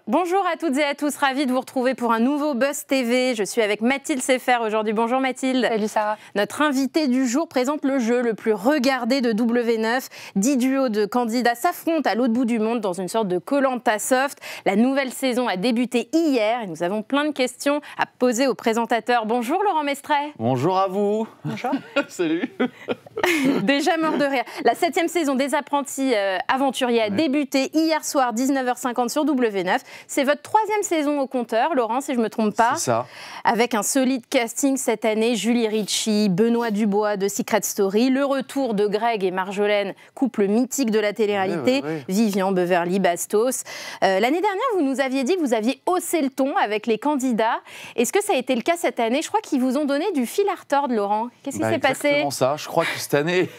Bonjour à toutes et à tous, ravie de vous retrouver pour un nouveau Buzz TV. Je suis avec Mathilde Sefer aujourd'hui. Bonjour Mathilde. Salut Sarah. Notre invité du jour présente le jeu le plus regardé de W9. 10 duos de candidats s'affrontent à l'autre bout du monde dans une sorte de Koh-Lanta soft. La nouvelle saison a débuté hier et nous avons plein de questions à poser aux présentateurs. Bonjour Laurent Mestret. Bonjour à vous. Bonjour. Salut. Déjà mort de rire. La 7e saison des apprentis aventuriers a débuté hier soir 19h50 sur W9. C'est votre 3e saison au compteur, Laurent, si je ne me trompe pas. C'est ça. Avec un solide casting cette année, Julie Ritchie, Benoît Dubois de Secret Story, le retour de Greg et Marjolaine, couple mythique de la télé-réalité, Vivian, Beverly, Bastos. L'année dernière, vous nous aviez dit que vous aviez haussé le ton avec les candidats. Est-ce que ça a été le cas cette année? Je crois qu'ils vous ont donné du fil à retordre, Laurent. Qu'est-ce qui s'est passé? Exactement ça. Je crois que cette année,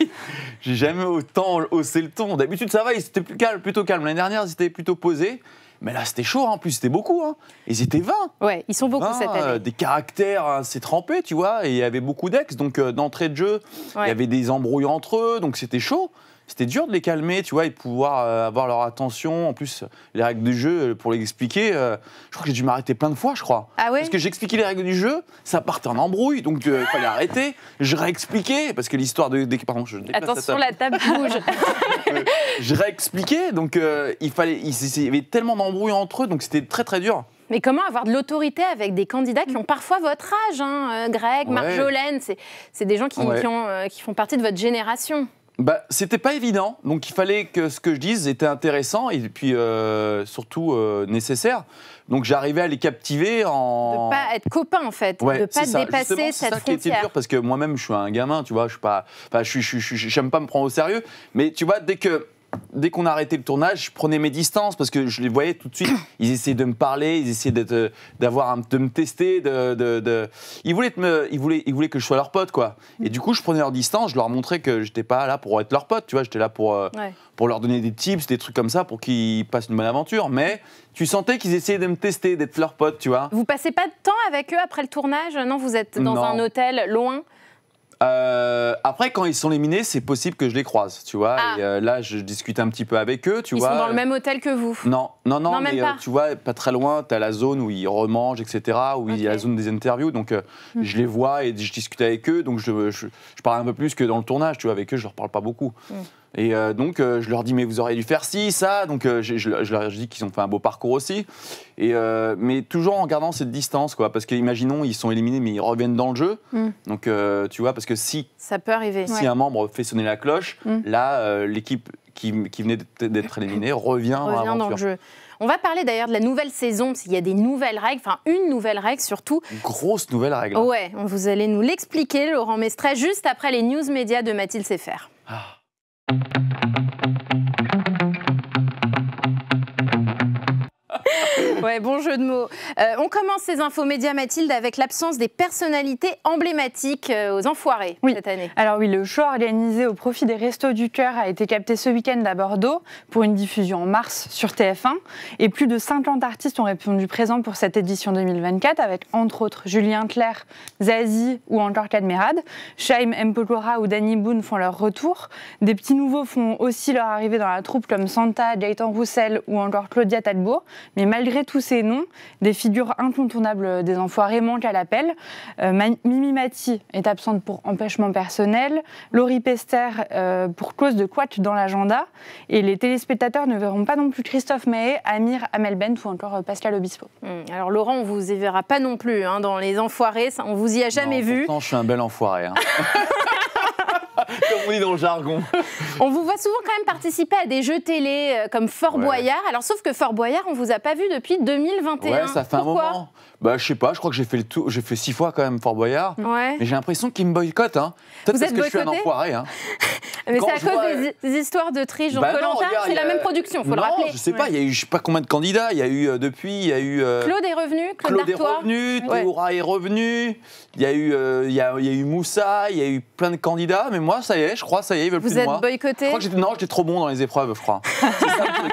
j'ai jamais autant haussé le ton. D'habitude, ça va, ils étaient plutôt calmes. L'année dernière, ils étaient plutôt posés. Mais là, c'était chaud, en plus, c'était beaucoup. Hein. Ils étaient 20. Ouais, ils sont beaucoup 20, cette année. Des caractères assez trempés, tu vois. Et il y avait beaucoup d'ex. Donc, d'entrée de jeu, il y avait des embrouilles entre eux. Donc, c'était chaud. C'était dur de les calmer, tu vois, et de pouvoir avoir leur attention. En plus, les règles du jeu, pour les expliquer, je crois que j'ai dû m'arrêter plein de fois, je crois. Ah ouais? Parce que j'expliquais les règles du jeu, ça partait en embrouille, donc il fallait arrêter. Je réexpliquais, parce que l'histoire de... Pardon, je déplace attention, la table bouge. Je réexpliquais, donc il y avait tellement d'embrouilles entre eux, donc c'était très très dur. Mais comment avoir de l'autorité avec des candidats qui ont parfois votre âge, hein, Greg, Marjolaine, c'est des gens qui font partie de votre génération. Bah, c'était pas évident, donc il fallait que ce que je dise était intéressant et puis surtout nécessaire. Donc j'arrivais à les captiver en... De pas être copain en fait, de pas dépasser cette frontière. C'est ça qui était dur parce que moi-même je suis un gamin, tu vois, je suis pas, j'aime pas me prendre au sérieux, mais tu vois dès qu'on a arrêté le tournage, je prenais mes distances parce que je les voyais tout de suite. Ils essayaient de me parler, ils essayaient de me tester. Ils voulaient que je sois leur pote, quoi. Et du coup, je prenais leur distance, je leur montrais que j'étais pas là pour être leur pote, tu vois. J'étais là pour leur donner des tips, des trucs comme ça, pour qu'ils passent une bonne aventure. Mais tu sentais qu'ils essayaient de me tester, d'être leur pote, tu vois. Vous passez pas de temps avec eux après le tournage? Non, vous êtes dans un hôtel loin? Après, quand ils sont éliminés, c'est possible que je les croise, tu vois. Et là, je discute un petit peu avec eux, tu vois. Ils sont dans le même hôtel que vous? Non, mais tu vois, pas très loin, tu as la zone où ils remangent, etc., où il y a la zone des interviews. Donc, je les vois et je discute avec eux. Donc, je parle un peu plus que dans le tournage, tu vois. Avec eux, je leur parle pas beaucoup. Et donc, je leur dis, mais vous auriez dû faire ci, ça. Donc, je leur dis qu'ils ont fait un beau parcours aussi. Mais toujours en gardant cette distance, quoi. Parce qu'imaginons, ils sont éliminés, mais ils reviennent dans le jeu. Donc, tu vois, parce que si... Ça peut arriver. Si un membre fait sonner la cloche, là, l'équipe qui venait d'être éliminée revient dans le jeu. On va parler d'ailleurs de la nouvelle saison, parce qu'il y a des nouvelles règles, enfin une nouvelle règle surtout. Une grosse nouvelle règle. Ouais, vous allez nous l'expliquer, Laurent Mestret, juste après les news médias de Mathilde Sefer. Ouais, bon jeu de mots. On commence ces infos médias, Mathilde, avec l'absence des personnalités emblématiques aux Enfoirés cette année. Alors oui, le show organisé au profit des Restos du Cœur a été capté ce week-end à Bordeaux pour une diffusion en mars sur TF1. Et plus de 50 artistes ont répondu présents pour cette édition 2024, avec entre autres Julien Clerc, Zazie ou encore Cadmerade. Chaim Mpolora ou Danny Boone font leur retour. Des petits nouveaux font aussi leur arrivée dans la troupe comme Santa, Gaëtan Roussel ou encore Claudia Talbot. Mais malgré tous ces noms, des figures incontournables des Enfoirés manquent à l'appel. Mimi Mati est absente pour empêchement personnel, Laurie Pester pour cause de couac dans l'agenda, et les téléspectateurs ne verront pas non plus Christophe Maé, Amir Amelbent ou encore Pascal Obispo. Alors Laurent, on ne vous y verra pas non plus dans les Enfoirés, on vous y a jamais vu. Pourtant, je suis un bel enfoiré. Hein. Comme on dit dans le jargon. On vous voit souvent quand même participer à des jeux télé comme Fort Boyard. Alors, sauf que Fort Boyard, on vous a pas vu depuis 2021. Ouais, ça fait Pourquoi? un moment. Bah, je sais pas, je crois que j'ai fait le tour. J'ai fait 6 fois quand même Fort Boyard. Ouais. Mais j'ai l'impression qu'ils me boycottent. Hein. Peut-être parce que je suis un enfoiré. Hein. Mais c'est à cause des histoires de triche dans Koh-Lanta. C'est la même production, il faut le rappeler. Je sais pas, il y a eu je sais pas combien de candidats. Il y a eu Claude est revenu, Claude est revenu, Théoura est revenu. Il y a eu Moussa, il y a eu plein de candidats. Mais moi, ça y est, je crois, ça y est, ils veulent plus de moi. Vous êtes boycotté? Je crois que j'étais trop bon dans les épreuves, je crois. C'est ça le truc.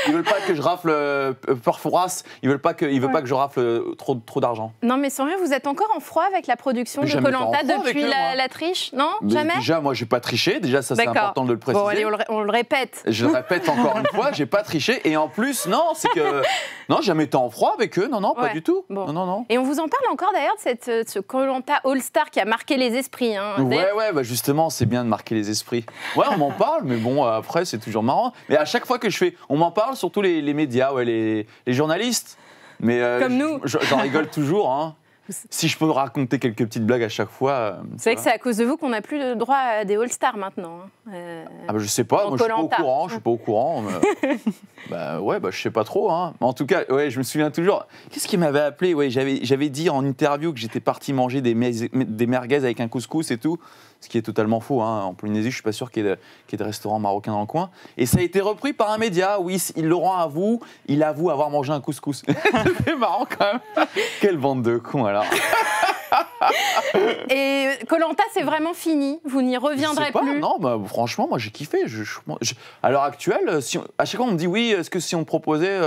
Ils veulent pas que je rafle perforas, ils veulent pas que je rafle trop d'argent. Non, mais sans rien, vous êtes encore en froid avec la production de Koh-Lanta depuis la triche? Non, jamais? Déjà, moi, j'ai pas triché. Déjà, ça, c'est important de le préciser. Bon, allez, on le répète. Je le répète encore une fois, j'ai pas triché. Et en plus, non, c'est que... Non, j'ai jamais été en froid avec eux. Non, pas du tout. Bon. Non. Et on vous en parle encore d'ailleurs de ce Koh-Lanta All-Star qui a marqué les esprits. Hein, ouais, bah justement, c'est bien de marquer les esprits. Ouais, on m'en parle, mais bon, après, c'est toujours marrant. Mais à chaque fois que je fais... On m'en parle, surtout les médias, les journalistes. Mais comme nous. J'en rigole toujours, hein. Si je peux raconter quelques petites blagues à chaque fois. C'est vrai que c'est à cause de vous qu'on n'a plus le droit à des All-Stars maintenant. Ah bah je sais pas, moi je suis pas au courant. Je sais pas trop. Hein. En tout cas, ouais, je me souviens toujours. Qu'est-ce qui m'avait appelé? Ouais, j'avais dit en interview que j'étais parti manger des merguez avec un couscous et tout. Ce qui est totalement faux. Hein. En Polynésie, je suis pas sûr qu'il y ait de restaurants marocains dans le coin. Et ça a été repris par un média. Oui, Laurent avoue, il avoue avoir mangé un couscous. C'est marrant quand même. Quelle bande de cons alors. Et Koh-Lanta, c'est vraiment fini? Vous n'y reviendrez plus? Non, bah, franchement, moi j'ai kiffé. À l'heure actuelle, à chaque fois on me dit oui, est-ce que si on te proposait,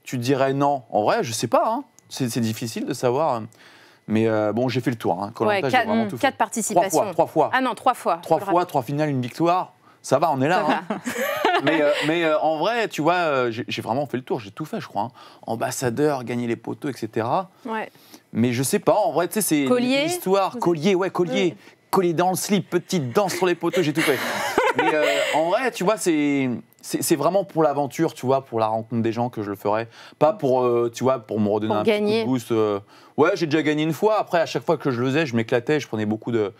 tu dirais non? En vrai, je sais pas. Hein. C'est difficile de savoir. Mais bon, j'ai fait le tour. Hein. Koh-Lanta, j'ai vraiment tout fait. 4 participations. 3 fois. Ah non, 3 fois. 3 fois, 3 finales, une victoire. Ça va, on est là. Hein. mais en vrai, tu vois, j'ai vraiment fait le tour. J'ai tout fait, je crois. Hein. Ambassadeur, gagner les poteaux, etc. Ouais. Mais je sais pas, en vrai, tu sais, c'est l'histoire. Collier. Oui. Collier dans le slip, petite danse sur les poteaux, j'ai tout fait. Mais en vrai, tu vois, c'est vraiment pour l'aventure, tu vois, pour la rencontre des gens que je le ferais. Pas pour, tu vois, pour me redonner un petit coup de boost. Ouais, j'ai déjà gagné une fois. Après, à chaque fois que je le faisais, je m'éclatais, je prenais beaucoup de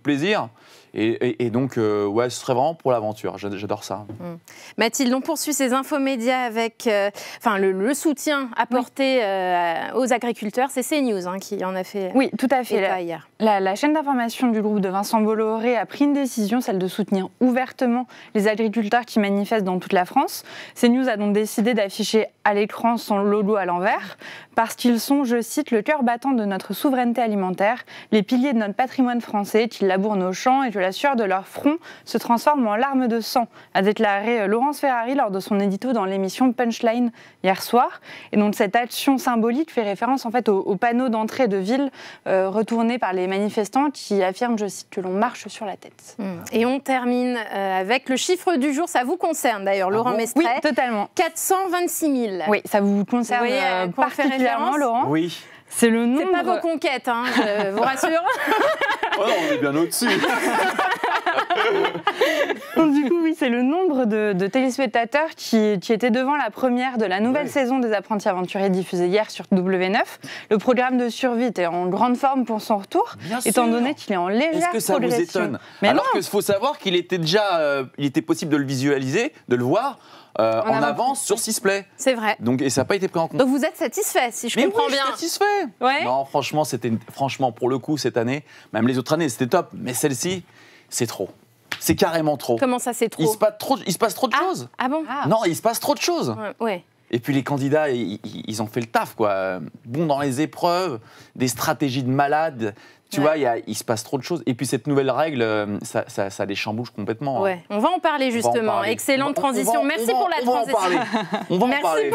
plaisir. Et donc, ouais, ce serait vraiment pour l'aventure. J'adore ça. Mathilde, on poursuit ces infomédias avec le soutien apporté aux agriculteurs. C'est CNews qui en a fait. Oui, tout à fait. Hier. La chaîne d'information du groupe de Vincent Bolloré a pris une décision, celle de soutenir ouvertement les agriculteurs qui manifestent dans toute la France. CNews a donc décidé d'afficher à l'écran son logo à l'envers parce qu'ils sont, je cite, le cœur battant de notre souveraineté alimentaire, les piliers de notre patrimoine français qui labourent nos champs et que la sueur de leur front se transforme en larmes de sang, a déclaré Laurence Ferrari lors de son édito dans l'émission Punchline hier soir. Et donc cette action symbolique fait référence en fait au panneau d'entrée de ville retourné par les manifestants qui affirment, je cite, que l'on marche sur la tête. Et on termine avec le chiffre du jour. Ça vous concerne d'ailleurs, Laurent Mestret. Oui, totalement. 426 000. Oui, ça vous concerne particulièrement, Laurent. Oui. C'est le nombre... C'est pas vos conquêtes, hein, je vous rassure. Oh non, on est bien au-dessus. Donc, du coup, oui, c'est le nombre de téléspectateurs qui étaient devant la première de la nouvelle saison des Apprentis Aventuriers diffusée hier sur W9. Le programme de survie était en grande forme pour son retour, étant donné qu'il est en légère progression. Est-ce que ça vous étonne? Alors qu'il faut savoir qu'il était déjà, il était possible de le visualiser, de le voir. En avance sur Sisplay. C'est vrai. Donc, et ça n'a pas été pris en compte. Donc vous êtes satisfait, si je comprends bien. Je suis satisfait. Ouais. Non, franchement, pour le coup, cette année, même les autres années, c'était top. Mais celle-ci, c'est trop. C'est carrément trop. Comment ça, c'est trop? Il se passe trop de choses. Ah bon? Non, il se passe trop de choses. Ouais. Et puis les candidats, ils ont fait le taf, quoi. Bon dans les épreuves, des stratégies de malades. Tu vois, il se passe trop de choses. Et puis cette nouvelle règle, ça les chamboule complètement. Ouais. On va en parler justement. Excellente transition. Merci pour la transition. On va en parler.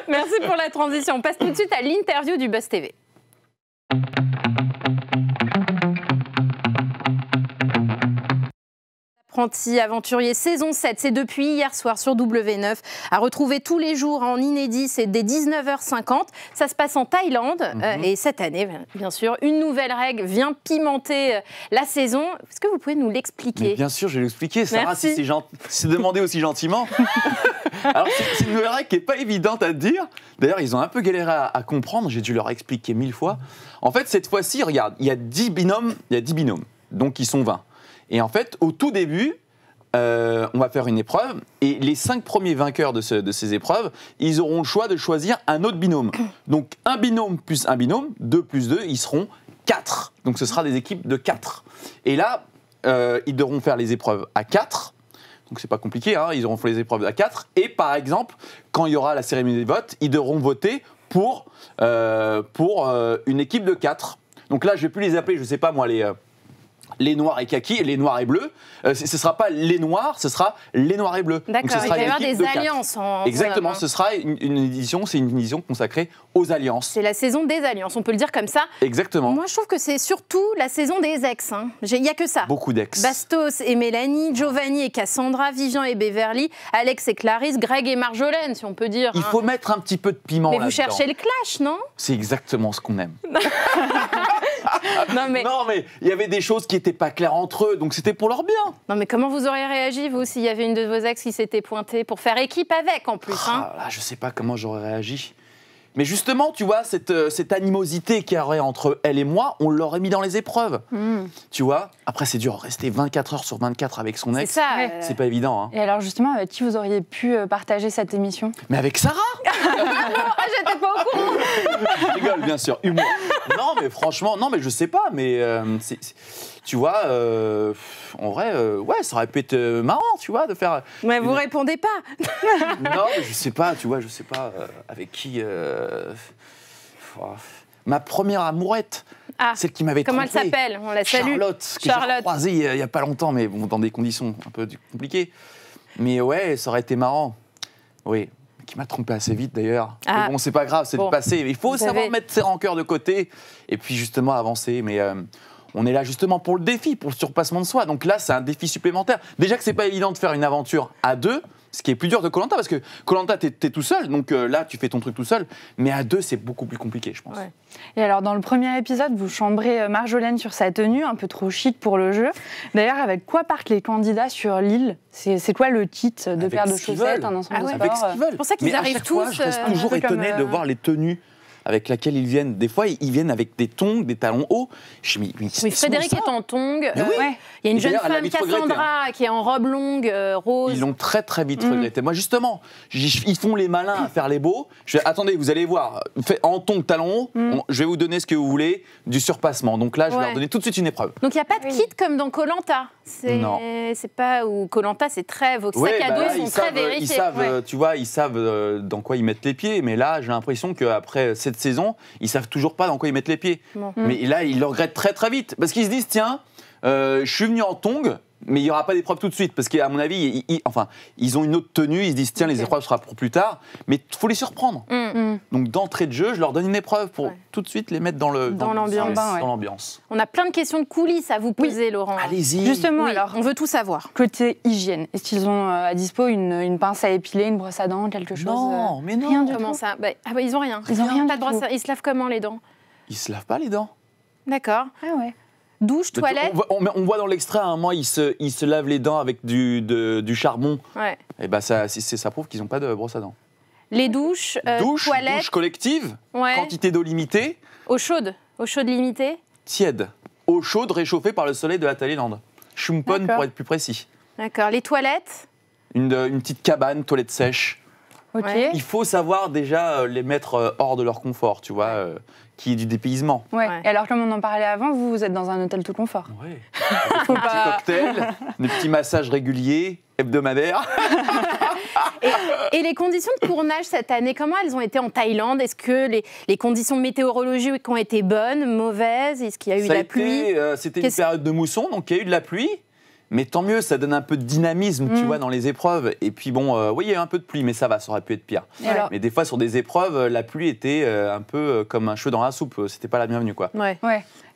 Merci pour la transition. On passe tout de suite à l'interview du Buzz TV. Apprentis Aventuriers saison 7, c'est depuis hier soir sur W9, à retrouver tous les jours en inédit, c'est dès 19h50. Ça se passe en Thaïlande et cette année, bien sûr, une nouvelle règle vient pimenter la saison. Est-ce que vous pouvez nous l'expliquer? Mais bien sûr, je vais l'expliquer. Sarah, si c'est demandé aussi gentiment. Alors, c'est une nouvelle règle qui n'est pas évidente à dire. D'ailleurs, ils ont un peu galéré à comprendre. J'ai dû leur expliquer 1000 fois. En fait, cette fois-ci, regarde, il y a 10 binômes, donc ils sont 20. Et en fait, au tout début, on va faire une épreuve et les 5 premiers vainqueurs de ces épreuves, ils auront le choix de choisir un autre binôme. Donc, un binôme plus un binôme, 2 plus 2, ils seront 4. Donc, ce sera des équipes de 4. Et là, ils devront faire les épreuves à 4. Donc, c'est pas compliqué, hein, ils auront fait les épreuves à 4. Et par exemple, quand il y aura la cérémonie des votes, ils devront voter pour une équipe de 4. Donc là, je vais plus les appeler, je sais pas moi, les noirs et kaki, les noirs et bleus. Ce sera pas les noirs, ce sera les noirs et bleus. D'accord, il va y avoir des alliances. Exactement, ce sera une édition consacrée aux alliances. C'est la saison des alliances, on peut le dire comme ça. Exactement. Moi, je trouve que c'est surtout la saison des ex. Hein. Il n'y a que ça. Beaucoup d'ex. Bastos et Mélanie, Giovanni et Cassandra, Vivian et Beverly, Alex et Clarisse, Greg et Marjolaine, si on peut dire. Il faut mettre un petit peu de piment là-dedans. Mais vous cherchez le clash, non? C'est exactement ce qu'on aime. Non, mais il y avait des choses qui n'étaient pas claires entre eux, donc c'était pour leur bien. Non, mais comment vous auriez réagi, vous, s'il y avait une de vos ex qui s'était pointée pour faire équipe avec, en plus hein? Là, je sais pas comment j'aurais réagi. Mais justement, tu vois, cette animosité qu'il y aurait entre elle et moi, on l'aurait mis dans les épreuves. Tu vois, après, c'est dur, rester 24 heures sur 24 avec son ex, c'est pas évident. Hein. Et alors, justement, avec qui vous auriez pu partager cette émission? Mais avec Sarah. J'étais pas au courant. Je rigole, bien sûr, humour. Non, mais franchement, non, mais je sais pas, mais tu vois, en vrai, ouais, ça aurait pu être marrant, tu vois, de faire. Mais vous répondez pas. Non, mais je sais pas, tu vois, je sais pas avec qui. Ma première amourette, celle qui m'avait trompé. Comment elle s'appelle? On la salue. Charlotte, que j'ai croisée il y a pas longtemps, mais bon, dans des conditions un peu compliquées. Mais ouais, ça aurait été marrant. Oui. Qui m'a trompé assez vite d'ailleurs. Mais bon, c'est pas grave, c'est le passé. Il faut savoir mettre ses rancœurs de côté et puis justement avancer. Mais on est là justement pour le défi, pour le surpassement de soi. Donc là, c'est un défi supplémentaire. Déjà que c'est pas évident de faire une aventure à deux, ce qui est plus dur de Koh-Lanta, parce que Koh-Lanta, t'es tout seul, donc là, tu fais ton truc tout seul. Mais à deux, c'est beaucoup plus compliqué, je pense. Ouais. Et alors, dans le premier épisode, vous chambrez Marjolaine sur sa tenue, un peu trop chic pour le jeu. D'ailleurs, avec quoi partent les candidats sur l'île? C'est quoi le kit? Deux paires de chaussettes, un ensemble de sport? Avec ce qu'ils veulent. C'est pour ça qu'ils arrivent tous. Je reste toujours étonné de voir les tenues avec laquelle ils viennent. Des fois, ils viennent avec des tongs, des talons hauts. Oui, Frédéric est en tongs. Oui. Il y a une jeune femme, Cassandra, qui est en robe longue, rose. Ils l'ont très très vite regretté. Moi, justement, ils font les malins à faire les beaux. Je fais, attendez, vous allez voir, en tongs, talons hauts, je vais vous donner ce que vous voulez, du surpassement. Donc là, je vais leur donner tout de suite une épreuve. Donc il n'y a pas de kit comme dans Koh-Lanta. Non. C'est pas où Koh-Lanta, c'est très. Vos sacs à dos sont très vérifiés. Ils savent, tu vois, ils savent dans quoi ils mettent les pieds. Mais là, j'ai l'impression qu'après cette saison, ils savent toujours pas dans quoi ils mettent les pieds. Mais là, ils le regrettent très très vite. Parce qu'ils se disent, tiens, je suis venu en tongs, mais il n'y aura pas d'épreuve tout de suite. Parce qu'à mon avis, ils ont une autre tenue, ils se disent, tiens, les épreuves seront pour plus tard. Mais il faut les surprendre. Donc d'entrée de jeu, je leur donne une épreuve pour tout de suite les mettre dans l'ambiance. On a plein de questions de coulisses à vous poser, Laurent. Allez-y. Justement, alors, on veut tout savoir. Côté hygiène, est-ce qu'ils ont à dispo une pince à épiler, une brosse à dents, quelque chose? Non, mais non. Rien du Comment tout. ça ils ont rien. Ils ont rien Pas du de brosse tout. Ils se lavent comment les dents? Ils se lavent pas les dents. D'accord. Ah ouais. Douche, toilette. On voit dans l'extrait, à un moment, ils se lavent les dents avec du charbon. Ouais. Et ben ça prouve qu'ils n'ont pas de brosse à dents. Les douches, Douche collective, quantité d'eau limitée. Eau chaude limitée. Tiède. Eau chaude réchauffée par le soleil de la Thaïlande. Chumpon pour être plus précis. D'accord. Les toilettes. Une petite cabane, toilette sèche. Ok. Ouais. Il faut savoir déjà les mettre hors de leur confort, tu vois, qui est du dépaysement. Ouais. Ouais. Et alors, comme on en parlait avant, vous êtes dans un hôtel tout confort. Ouais. Des petits cocktails, des petits massages réguliers, hebdomadaires. Et les conditions de tournage cette année, comment elles ont été en Thaïlande? Est-ce que les conditions météorologiques ont été bonnes, mauvaises? Est-ce qu'il y a eu de la pluie? C'était une période de mousson, donc il y a eu de la pluie. Mais tant mieux, ça donne un peu de dynamisme, tu vois, dans les épreuves. Et puis bon, oui, il y a eu un peu de pluie, mais ça va, ça aurait pu être pire. Mais des fois, sur des épreuves, la pluie était un peu comme un cheveu dans la soupe. C'était pas la bienvenue, quoi. Ouais.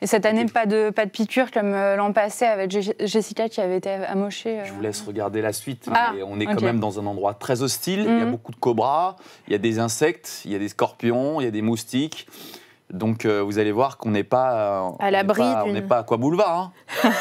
Et cette année, pas de piqûre comme l'an passé avec Jessica qui avait été amochée. Je vous laisse regarder la suite. Ah, mais on est quand même dans un endroit très hostile. Il y a beaucoup de cobras, il y a des insectes, il y a des scorpions, il y a des moustiques. Donc vous allez voir qu'on n'est pas à l'abri on n'est pas à quoi boulevard. Hein.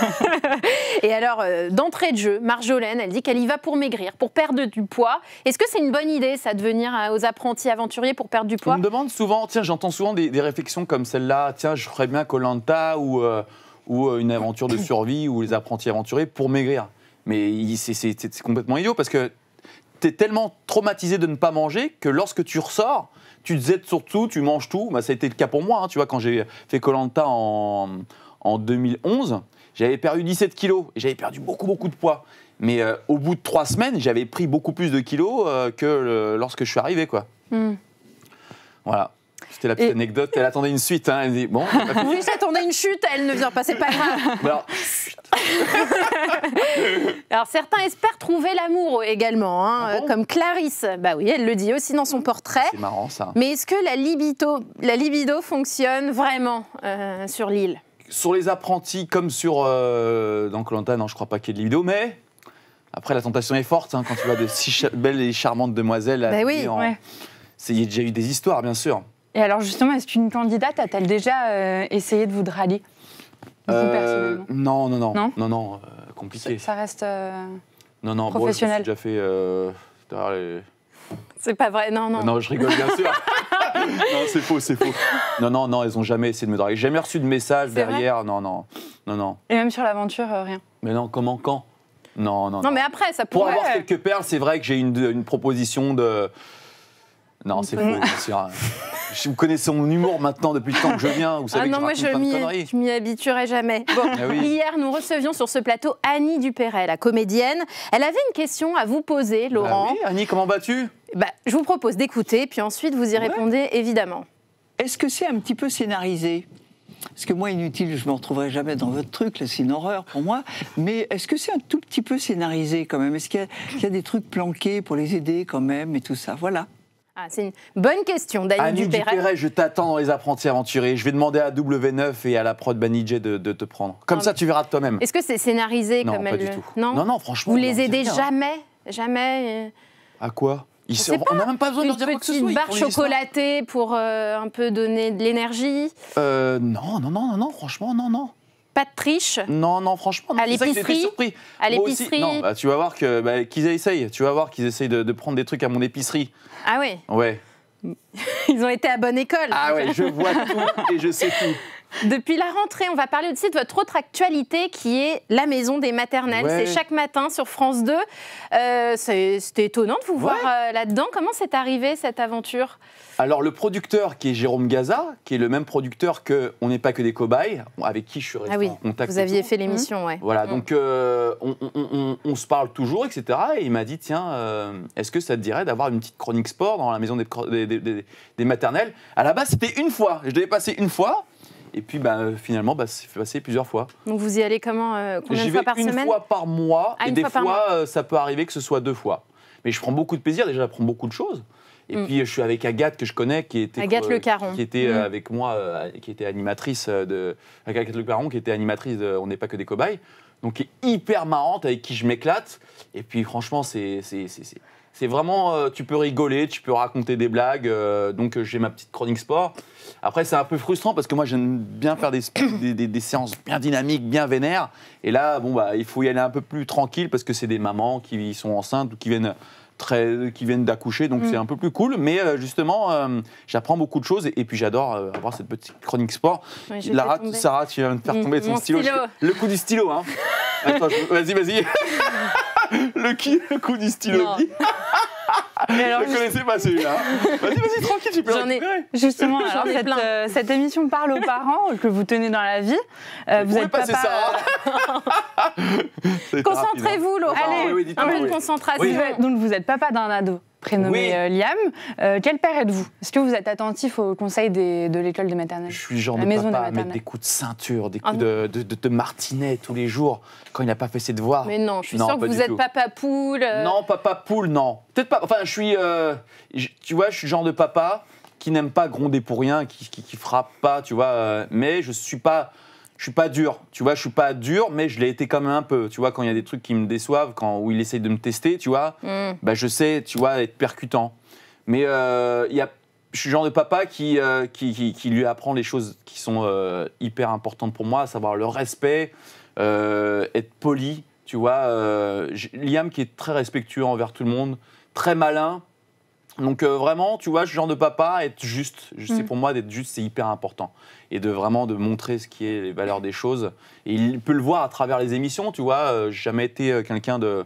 Et alors, d'entrée de jeu, Marjolaine, elle dit qu'elle y va pour maigrir, pour perdre du poids. Est-ce que c'est une bonne idée, ça, de venir aux apprentis aventuriers pour perdre du poids? On me demande souvent, tiens, j'entends souvent des réflexions comme celle-là, tiens, je ferais bien Koh-Lanta ou une aventure de survie ou les apprentis aventuriers pour maigrir. Mais c'est complètement idiot parce que tu es tellement traumatisé de ne pas manger que lorsque tu ressors, tu te jettes sur tout, tu manges tout. Bah, ça a été le cas pour moi, hein, tu vois, quand j'ai fait Koh-Lanta en 2011, j'avais perdu 17 kilos et j'avais perdu beaucoup de poids. Mais au bout de 3 semaines, j'avais pris beaucoup plus de kilos que lorsque je suis arrivé, quoi. Voilà. C'était la petite anecdote. Elle attendait une suite. Hein. Elle dit bon. Oui, j'attendais une chute. Elle ne vient pas. C'est pas grave. Alors, alors, certains espèrent trouver l'amour également, hein, Ah bon comme Clarisse. Bah oui, elle le dit aussi dans son portrait. c'est marrant ça. Mais est-ce que la libido fonctionne vraiment sur l'île? Sur les apprentis, comme sur dans Koh-Lanta, non, je crois pas qu'il y ait de libido, mais après la tentation est forte hein, quand tu vois de si belles et charmantes demoiselles. Bah oui, Il y a déjà eu des histoires, bien sûr. Et alors justement, est-ce qu'une candidate a-t-elle déjà essayé de vous draguer vous, personnellement? Non, compliqué. Ça reste Non, professionnel. Bon, j'ai déjà fait. Derrière les... C'est pas vrai, non. Non, je rigole bien sûr. Non, c'est faux. Non, elles ont jamais essayé de me draguer. J'ai jamais reçu de message derrière. Non. Et même sur l'aventure, rien. Mais non, comment, quand? Non. Non, mais après, ça Pour pourrait... avoir quelques perles, c'est vrai que j'ai une proposition de... Non, c'est faux, bien sûr. Vous connaissez mon humour maintenant depuis le temps que je viens. Vous savez que je raconte plein de conneries. Je m'y habituerai jamais. Bon, oui. Hier, nous recevions sur ce plateau Annie Dupéret, la comédienne. Elle avait une question à vous poser, Laurent. Oui, Annie, comment vas-tu? Je vous propose d'écouter, puis ensuite vous y répondez évidemment. Est-ce que c'est un petit peu scénarisé? Parce que moi, inutile, je ne me retrouverai jamais dans votre truc, là, c'est une horreur pour moi. Mais est-ce que c'est un tout petit peu scénarisé quand même? Est-ce qu'il y a des trucs planqués pour les aider quand même et tout ça? Voilà. Ah, c'est une bonne question, Annie Annie Dupéret. Dupéret, je t'attends dans les apprentis aventuriers. Je vais demander à W9 et à la prod Banijay de te prendre. Comme ça, tu verras de toi-même. Est-ce que c'est scénarisé Non, comme pas elle du le... tout. Non, franchement. Vous les non, aidez c'est rien. jamais À quoi? sais On n'a même pas besoin de Une leur dire quoi que ce soit. petite ils barre font des histoires. chocolatée pour un peu donner de l'énergie? Non, franchement, non. Pas de triche? Non, franchement, non. À C'est ça que j'étais l'épicerie? surpris. À Moi aussi, l'épicerie? non, tu vas voir qu'ils essayent. Tu vas voir qu'ils essayent de prendre des trucs à mon épicerie. Ah oui, Ouais. ils ont été à bonne école. Ah ouais, je vois tout et je sais tout. Depuis la rentrée, on va parler aussi de votre autre actualité qui est la maison des maternelles. Ouais. C'est chaque matin sur France 2. C'était étonnant de vous voir là-dedans. Comment c'est arrivé cette aventure? Alors le producteur qui est Jérôme Gaza, qui est le même producteur que On n'est pas que des cobayes, avec qui je suis resté en contact. Vous aviez fait l'émission, ouais. Voilà, donc on se parle toujours, etc. Et il m'a dit, tiens, est-ce que ça te dirait d'avoir une petite chronique sport dans la maison des maternelles? À la base, c'était une fois. Je devais passer une fois. Et puis finalement, c'est fait passer plusieurs fois. Donc vous y allez comment? Combien de fois par semaine? Une fois par mois. Ah, et une des fois par fois, ça peut arriver que ce soit 2 fois. Mais je prends beaucoup de plaisir. Déjà, j'apprends beaucoup de choses. Et puis, je suis avec Agathe, que je connais, qui était Le Caron. qui était avec moi, qui était animatrice Agathe Le Caron, qui était animatrice de On n'est pas que des cobayes. Donc, qui est hyper marrante, avec qui je m'éclate. Et puis, franchement, c'est vraiment, tu peux rigoler, tu peux raconter des blagues. Donc, j'ai ma petite chronique sport. Après, c'est un peu frustrant parce que moi, j'aime bien faire des séances bien dynamiques, bien vénères. Et là, il faut y aller un peu plus tranquille parce que c'est des mamans qui sont enceintes ou qui viennent d'accoucher, donc c'est un peu plus cool. Mais justement, j'apprends beaucoup de choses et puis j'adore avoir cette petite chronique sport. Oui, Sarah, tu viens de faire tomber ton stylo. Le coup du stylo, hein. Attends, vas-y. Le coup du stylo. Mais alors, je ne connaissais pas celui-là. Vas-y, tranquille, tu peux récupérer. Justement, J'en ai plein. Cette émission parle aux parents que vous tenez dans la vie. Vous êtes passer papa. Concentrez-vous, Laurent. Allez, un peu de concentration. Oui. Donc vous êtes papa d'un ado prénommé Liam. Quel père êtes-vous? Est-ce que vous êtes attentif aux conseils de l'école de maternelle? Je suis le genre de papa à mettre des coups de ceinture, des coups de martinet tous les jours quand il n'a pas fait ses devoirs. Mais non, je suis sûre que vous êtes papa poule. Non, papa poule, non. Peut-être pas. Enfin, tu vois, je suis le genre de papa qui n'aime pas gronder pour rien, qui frappe pas, tu vois. Mais je suis pas dur, tu vois. Je suis pas dur, mais je l'ai été quand même un peu. Tu vois, quand il y a des trucs qui me déçoivent, où il essaye de me tester, tu vois. Je sais, tu vois, être percutant. Mais je suis le genre de papa qui lui apprend les choses qui sont hyper importantes pour moi, à savoir le respect, être poli, tu vois. Liam qui est très respectueux envers tout le monde, très malin. Donc vraiment, tu vois, ce genre de papa, être juste, c'est pour moi d'être juste, c'est hyper important. Et de vraiment de montrer ce qui est les valeurs des choses. Et il peut le voir à travers les émissions, tu vois. J'ai jamais été quelqu'un de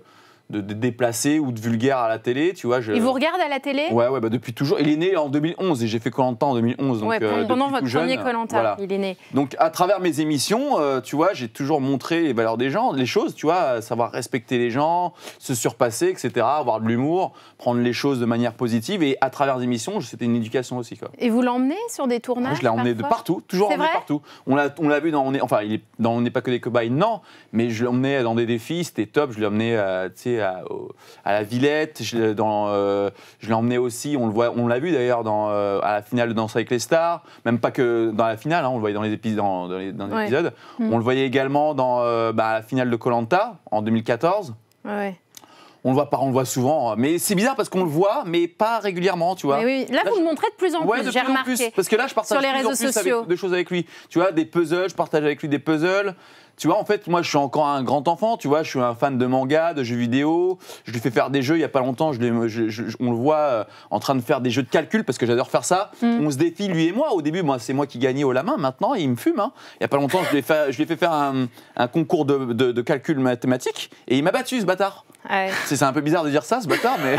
déplacé ou de vulgaire à la télé, tu vois. Il vous regarde à la télé? Ouais, bah depuis toujours. Il est né en 2011 et j'ai fait Koh-Lanta en 2011. Donc, pendant votre premier Koh-Lanta, il est né. Donc à travers mes émissions, tu vois, j'ai toujours montré les valeurs des gens, les choses, tu vois, savoir respecter les gens, se surpasser, etc., avoir de l'humour, prendre les choses de manière positive. Et à travers les émissions, c'était une éducation aussi, quoi. Et vous l'emmenez sur des tournages? Je l'ai emmené de partout, toujours emmené partout. On l'a vu dans On n'est pas que des cobayes, non, mais je l'ai emmené dans des défis, c'était top. Je l'ai emmené, tu sais, à la Villette, je l'ai emmené aussi, on l'a vu d'ailleurs à la finale de Danse avec les stars, même pas que dans la finale, hein, on le voyait dans les épisodes. On le voyait également dans la finale de Koh-Lanta en 2014. Ouais. On le voit souvent, mais c'est bizarre parce qu'on le voit, mais pas régulièrement, tu vois. Oui. Là, vous le montrez de plus en plus, j'ai remarqué. Parce que là, je partage sur les réseaux sociaux de choses avec lui. Tu vois, des puzzles, je partage avec lui des puzzles. Tu vois, en fait, moi, je suis encore un grand enfant, tu vois, je suis un fan de manga, de jeux vidéo. Je lui fais faire des jeux, il n'y a pas longtemps, on le voit en train de faire des jeux de calcul, parce que j'adore faire ça. On se défie, lui et moi. Au début, c'est moi qui gagnais haut la main. Maintenant, il me fume. Hein. Il n'y a pas longtemps, je lui ai fait faire un concours de calcul mathématique, et il m'a battu, ce bâtard. Ouais. C'est un peu bizarre de dire ça, ce bâtard, mais...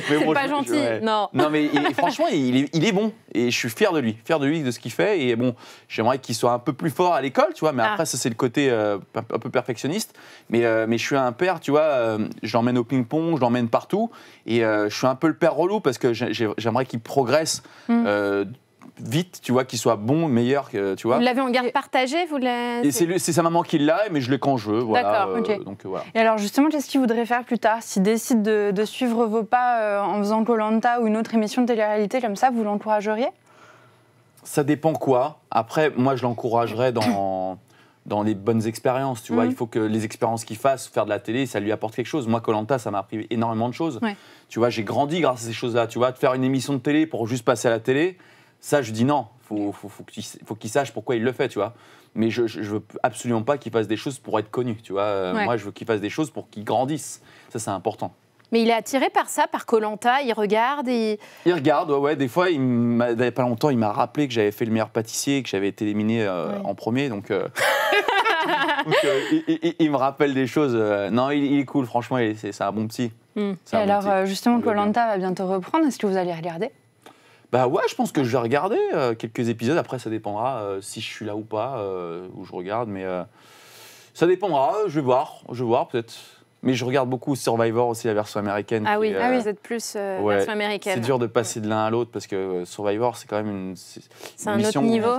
C'est pas gentil, non. Non, mais franchement, il est bon. Et je suis fier de lui, de ce qu'il fait. Et bon, j'aimerais qu'il soit un peu plus fort à l'école, tu vois. Mais après, ça, c'est le côté un peu perfectionniste. Mais je suis un père, tu vois. Je l'emmène au ping-pong, je l'emmène partout. Et je suis un peu le père relou parce que j'aimerais qu'il progresse. Vite, tu vois, qu'il soit bon, meilleur, tu vois. Vous l'avez en garde partagée, c'est sa maman qui l'a, mais je l'ai quand je veux, voilà. D'accord, ok. Donc voilà. Et alors justement, qu'est-ce qu'il voudrait faire plus tard? S'il décide de suivre vos pas en faisant Koh-Lanta ou une autre émission de télé-réalité comme ça, vous l'encourageriez? Ça dépend quoi. Après, moi, je l'encouragerais dans les bonnes expériences, tu vois. Il faut que les expériences qu'il fasse, faire de la télé, ça lui apporte quelque chose. Moi, Koh-Lanta, ça m'a appris énormément de choses. Ouais. Tu vois, j'ai grandi grâce à ces choses-là. Tu vois, de faire une émission de télé pour juste passer à la télé, ça, je dis non. Faut qu'il sache pourquoi il le fait, tu vois. Mais je veux absolument pas qu'il fasse des choses pour être connu, tu vois. Moi, je veux qu'il fasse des choses pour qu'il grandisse. Ça, c'est important. Mais il est attiré par ça, par Koh-Lanta, il regarde et... Il regarde, ouais. Des fois, il n'y a pas longtemps, il m'a rappelé que j'avais fait le meilleur pâtissier, que j'avais été éliminé en premier, donc... il me rappelle des choses. Non, il est cool, franchement, c'est un bon petit. Et alors, justement, Koh-Lanta va bientôt reprendre. Est-ce que vous allez regarder? Bah ouais, je pense que je vais regarder quelques épisodes. Après, ça dépendra si je suis là ou pas, où je regarde. Mais ça dépendra, je vais voir peut-être. Mais je regarde beaucoup Survivor aussi, la version américaine. Ah oui, vous êtes plus version américaine. C'est dur de passer de l'un à l'autre parce que Survivor, c'est quand même c'est un autre niveau.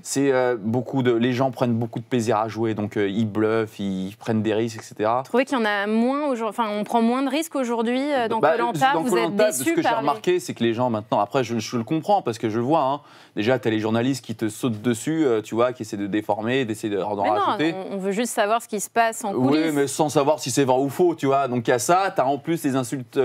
C'est les gens prennent beaucoup de plaisir à jouer, donc ils bluffent, ils prennent des risques, etc. Vous trouvez qu'il y en a moins aujourd'hui, on prend moins de risques aujourd'hui dans Koh-Lanta? Vous êtes déçus? Ce que j'ai remarqué, c'est que les gens maintenant, après je le comprends parce que je le vois, hein. Déjà tu as les journalistes qui te sautent dessus, tu vois, qui essaient de déformer, d'essayer d'en rajouter. Non, on veut juste savoir ce qui se passe en coulisses. Oui, mais sans savoir si c'est vrai ou faux, tu vois. Donc il y a ça, tu as en plus les insultes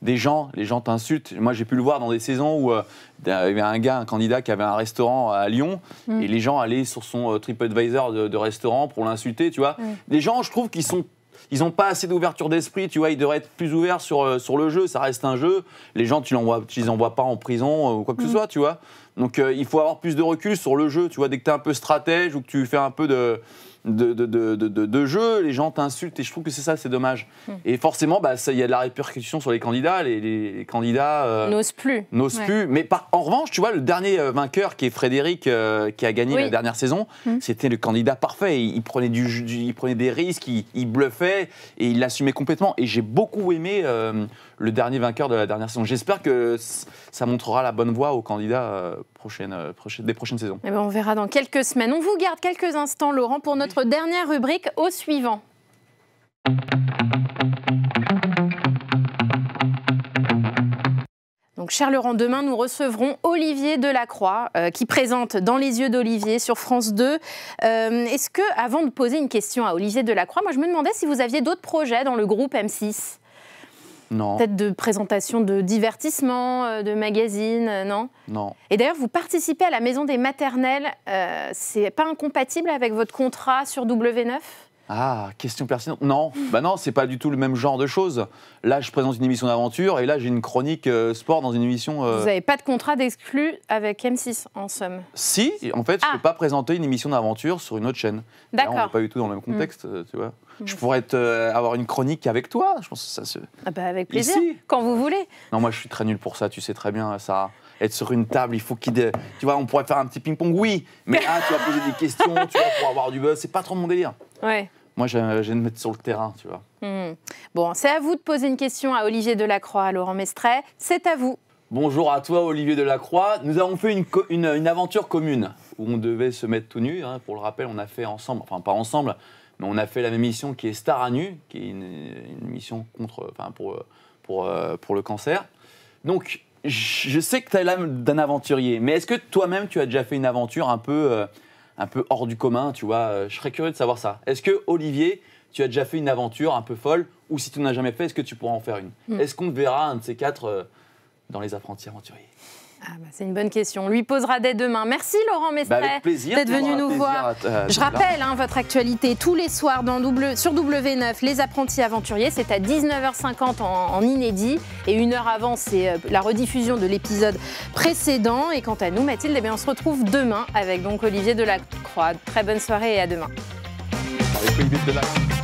des gens, les gens t'insultent. Moi j'ai pu le voir dans des saisons où il y avait un candidat qui avait un restaurant à Lyon et les gens allaient sur son TripAdvisor de restaurant pour l'insulter, tu vois. Les gens, je trouve ils n'ont pas assez d'ouverture d'esprit, tu vois, ils devraient être plus ouverts sur le jeu, ça reste un jeu. Les gens, tu les envoies pas en prison ou quoi que ce soit, tu vois. Donc il faut avoir plus de recul sur le jeu, tu vois, dès que tu es un peu stratège ou que tu fais un peu de jeu, les gens t'insultent et je trouve que c'est dommage. Et forcément, il y a de la répercussion sur les candidats. Les candidats n'osent plus. Mais en revanche, tu vois, le dernier vainqueur qui est Frédéric, qui a gagné la dernière saison, c'était le candidat parfait. Il prenait des risques, il bluffait et il l'assumait complètement. Et j'ai beaucoup aimé le dernier vainqueur de la dernière saison. J'espère que ça montrera la bonne voie aux candidats des prochaines saisons. Et on verra dans quelques semaines. On vous garde quelques instants, Laurent, pour notre dernière rubrique au suivant. Donc, cher Laurent, demain, nous recevrons Olivier Delacroix, qui présente Dans les yeux d'Olivier sur France 2. Est-ce que, avant de poser une question à Olivier Delacroix, moi, je me demandais si vous aviez d'autres projets dans le groupe M6 ? Non. Peut-être de présentation de divertissement, de magazines, non ? Non. Et d'ailleurs, vous participez à la Maison des Maternelles. C'est pas incompatible avec votre contrat sur W9 ? Ah, question pertinente. Non, non, c'est pas du tout le même genre de choses. Là, je présente une émission d'aventure et là, j'ai une chronique sport dans une émission... Vous n'avez pas de contrat d'exclus avec M6, en somme ? Si, en fait, je ne peux pas présenter une émission d'aventure sur une autre chaîne. D'accord. Là, on n'est pas du tout dans le même contexte, tu vois. Je pourrais avoir une chronique avec toi. Je pense que ça se... Ah bah avec plaisir, Ici. quand vous voulez. Non, moi je suis très nul pour ça, tu sais très bien, Sarah. Être sur une table, il faut qu'il... Tu vois, on pourrait faire un petit ping-pong, oui. Mais là, tu vas poser des questions, tu vois, pour avoir du buzz. C'est pas trop mon délire. Ouais. Moi, j'aime me mettre sur le terrain, tu vois. Bon, c'est à vous de poser une question à Olivier Delacroix, à Laurent Mestret. C'est à vous. Bonjour à toi, Olivier Delacroix. Nous avons fait une aventure commune où on devait se mettre tout nu. Hein. Pour le rappel, on a fait ensemble, enfin pas ensemble, mais on a fait la même émission qui est Star à nu, qui est une émission pour le cancer. Donc, je sais que tu as l'âme d'un aventurier, mais est-ce que toi-même, tu as déjà fait une aventure un peu hors du commun, tu vois? Je serais curieux de savoir ça. Est-ce que, Olivier, tu as déjà fait une aventure un peu folle, ou si tu n'en as jamais fait, est-ce que tu pourras en faire une? Est-ce qu'on te verra, un de ces quatre, dans Les Apprentis Aventuriers? C'est une bonne question. On lui posera dès demain. Merci Laurent Mestret d'être venu nous voir. Je rappelle votre actualité tous les soirs sur W9, Les Apprentis Aventuriers. C'est à 19h50 en inédit. Et une heure avant, c'est la rediffusion de l'épisode précédent. Et quant à nous, Mathilde, on se retrouve demain avec donc Olivier Delacroix. Très bonne soirée et à demain. Avec Olivier Delacroix.